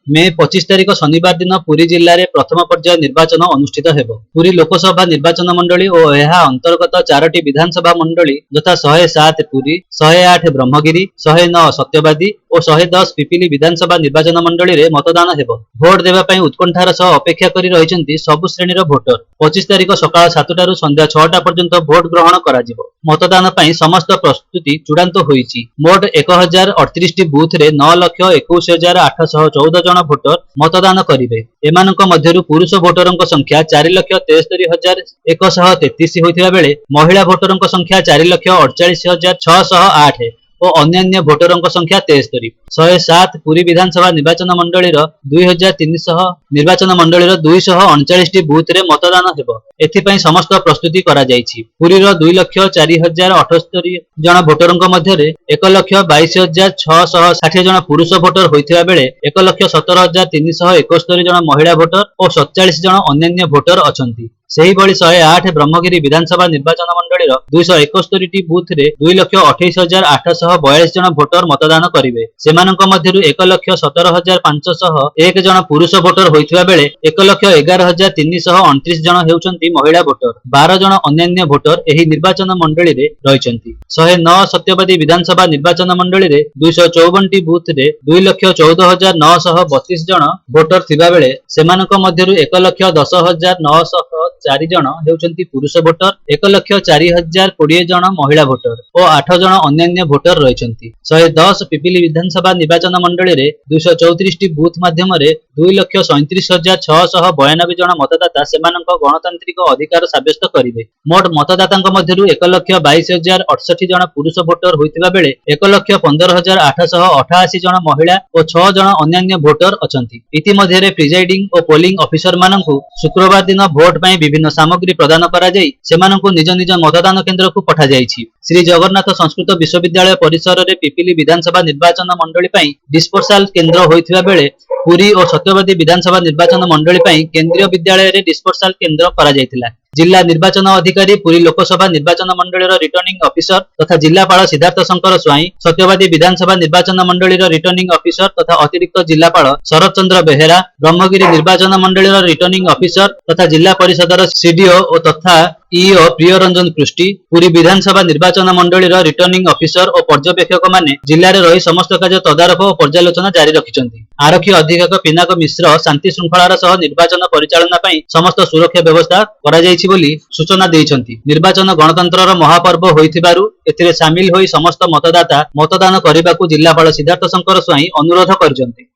मे 25 तारिख शनिवार दिन पुरी जिले में प्रथम पर्याय निर्वाचन अनुष्ठित हेबो। पुरी लोकसभा निर्वाचन मंडली और यह अंतर्गत 4टी विधानसभा मंडली यथा 107 पुरी, 108 ब्रह्मगिरी, 109 सत्यवादी और 110 पिपिली विधानसभा निर्वाचन मंडली रे मतदान हेबो। भोट देबा पई उत्कंठार सह अपेक्षा करी रहिसंती सब श्रेणीर भोटर। 25 तारिख सकाळ 7 रु संध्या 6टा पर्यंत भोट ग्रहण कराजिबो। मतदान पई समस्त प्रस्तुति चूड़ांत होईची। मोट 1038 टी बूथ रे 9,21,814 जन भोटर मतदान करिवे। एमानक मध्यरु पुरुष भोटरंक संख्या 4,73,133 होइथिबा बेले महिला भोटरंक संख्या 4,48,608 और अन्य भोटरंक संख्या 73। 107 पुरी विधानसभा निर्वाचन मंडलीर 2300 निर्वाचन मंडलीर 239 टी बूथ रे मतदान हेबो। एथिपई समस्त प्रस्तुति करा जायछि। पुरीर 2,04,078 जन भोटरंक मध्यरे 1,22,660 जन पुरुष भोटर होइथिबा बेले 1,17,371 जन महिला भोटर और 47 जन अन्य भोटर अछंती। सेही भली 108 ब्रह्मगिरी विधानसभा निर्वाचन मंडलीर 271 टी बूथ रे 2,28,842 जन भोटर मतदान करिवे। सेमानक मध्यरु 1,17,501 जन पुरुष भोटर होइथिबा बेले 1,11,329 जन हेउचंती महिला भोटर। 12 जन अन्य भोटर एही निर्वाचन मंडली रे रहिचंती। 109 सत्यवादी विधानसभा निर्वाचन मंडली रे 254 टी बूथ रे 2,14,932 जन भोटर थिबा बेले सेमानक मध्यरु 1,10,904 जन हेउचंती पुरुष भोटर, 1,04,020 जन महिला भोटर और 8 जन अन्य भोटर रहिचंती। 110 पिपिली विधानसभा निर्वाचन मंडली रे 234 टी बूथ माध्यम रे 2,37,692 जन मतदाता सेमानक गणतांत्रिक अधिकार साब्यस्त करिवे। मोट मतदातांक मध्यरु 1,22,068 जन पुरुष भोटर होइतिबा बेले 1,15,888 जन महिला और 6 जन अन्य भोटर अछंती। इति मध्यरे प्रिजाइडिंग और पोलिंग ऑफिसर माननकु शुक्रवार दिन भोट पई विभिन्न सामग्री प्रदान करा जाई सेमानकु निज निज मतदान केंद्र को पठा जाईछि। श्री जगन्नाथ संस्कृत विश्वविद्यालय परिसर रे पिपिली विधानसभा निर्वाचन मंडली पई डिस्पोर्सल केंद्र होइथिबा बेले पुरी और सत्यवादी विधानसभा निर्वाचन मंडली पई केंद्रीय विद्यालय रे डिस्पोर्सल केंद्र करा जायतिला। जिला निर्वाचन अधिकारी पुरी लोकसभा निर्वाचन मंडलीर रिटर्निंग ऑफिसर तथा जिलापाल सिद्धार्थ शंकर स्वाई, सत्यवादी विधानसभा निर्वाचन मंडलीर रिटर्निंग ऑफिसर तथा अतिरिक्त जिलापाल शरद चंद्र बेहेरा, ब्रह्मगिरी निर्वाचन मंडलीर रिटर्निंग ऑफिसर तथा जिला परिषदर सीडीओ तथा ईओ प्रियरंजन कृष्टि, पुरी विधानसभा निर्वाचन मंडलीर रिटर्निंग ऑफिसर और पर्यवेक्षक माने जिले रही समस्त कार्य तदारख और पर्यालोचना जारी रखिछंती। आरक्षी अधीक्षक पिनाक मिश्र शांति श्रृंखलार सह निर्वाचन परिचालना पई समस्त सुरक्षा व्यवस्था करा जायछि बोली सूचना देइछंती। निर्वाचन गणतंत्रर महापर्व होइथिबारु एथिरे शामिल होई समस्त मतदाता मतदान करिबाकू जिल्लापाल सिद्धार्थ शंकर स्वाई अनुरोध करिछंती।